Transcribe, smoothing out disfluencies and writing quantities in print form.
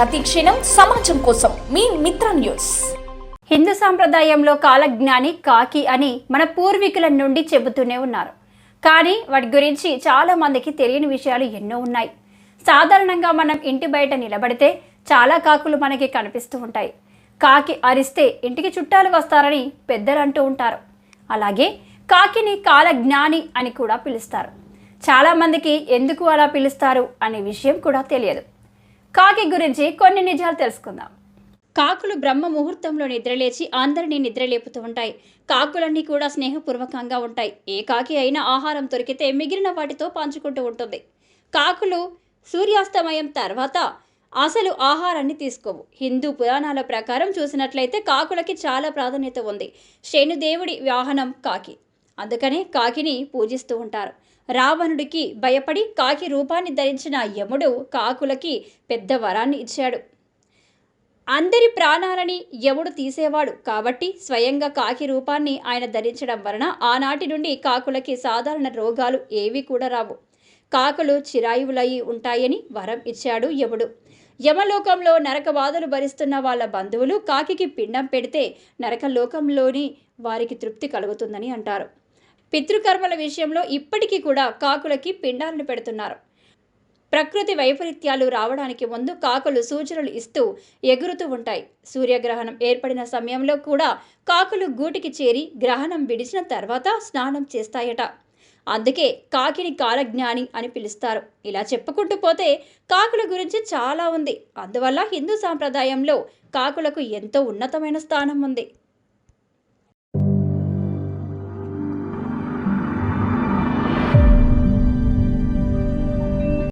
ప్రతిక్షణం సమాజం కోసం మీ మిత్ర న్యూస్. హిందూ సాంప్రదాయంలో కాలజ్ఞాని కాకి అని మన పూర్వీకుల నుండి చెబుతూనే ఉన్నారు. కానీ వాటి గురించి చాలా మందికి తెలియని విషయాలు ఎన్నో ఉన్నాయి. సాధారణంగా మనం ఇంటి బయట నిలబడితే చాలా కాకులు మనకి కనిపిస్తూ ఉంటాయి. కాకి అరిస్తే ఇంటికి చుట్టాలు వస్తారని పెద్దలు అంటూ ఉంటారు. అలాగే కాకిని కాలజ్ఞాని అని కూడా పిలుస్తారు. చాలామందికి ఎందుకు అలా పిలుస్తారు అనే విషయం కూడా తెలియదు. కాకి గురించి కొన్ని నిజాలు తెలుసుకుందాం. కాకులు బ్రహ్మ ముహూర్తంలో నిద్రలేచి అందరినీ నిద్రలేపుతూ ఉంటాయి. కాకులన్నీ కూడా స్నేహపూర్వకంగా ఉంటాయి. ఏ కాకి అయినా ఆహారం దొరికితే మిగిలిన వాటితో పంచుకుంటూ ఉంటుంది. కాకులు సూర్యాస్తమయం తర్వాత అసలు ఆహారాన్ని తీసుకోవు. హిందూ పురాణాల ప్రకారం చూసినట్లయితే కాకులకి చాలా ప్రాధాన్యత ఉంది. శనుదేవుడి వాహనం కాకి, అందుకనే కాకిని పూజిస్తూ ఉంటారు. రావణుడికి భయపడి కాకి రూపాన్ని ధరించిన యముడు కాకులకి పెద్ద వరాన్ని ఇచ్చాడు. అందరి ప్రాణాలని యముడు తీసేవాడు కాబట్టి స్వయంగా కాకి రూపాన్ని ఆయన ధరించడం వలన ఆనాటి నుండి కాకులకి సాధారణ రోగాలు ఏవి కూడా రావు. కాకులు చిరాయువులయి ఉంటాయని వరం ఇచ్చాడు యముడు. యమలోకంలో నరక బాధలు భరిస్తున్న వాళ్ళ బంధువులు కాకికి పిండం పెడితే నరకలోకంలోని వారికి తృప్తి కలుగుతుందని అంటారు. పితృకర్మల విషయంలో ఇప్పటికీ కూడా కాకులకి పిండాలను పెడుతున్నారు. ప్రకృతి వైపరీత్యాలు రావడానికి ముందు కాకులు సూచనలు ఇస్తూ ఎగురుతూ ఉంటాయి. సూర్యగ్రహణం ఏర్పడిన సమయంలో కూడా కాకులు గూటికి చేరి గ్రహణం విడిచిన తర్వాత స్నానం చేస్తాయట. అందుకే కాకిని కాలజ్ఞాని అని పిలుస్తారు. ఇలా చెప్పుకుంటూ పోతే కాకుల గురించి చాలా ఉంది. అందువల్ల హిందూ సాంప్రదాయంలో కాకులకు ఎంతో ఉన్నతమైన స్థానం ఉంది.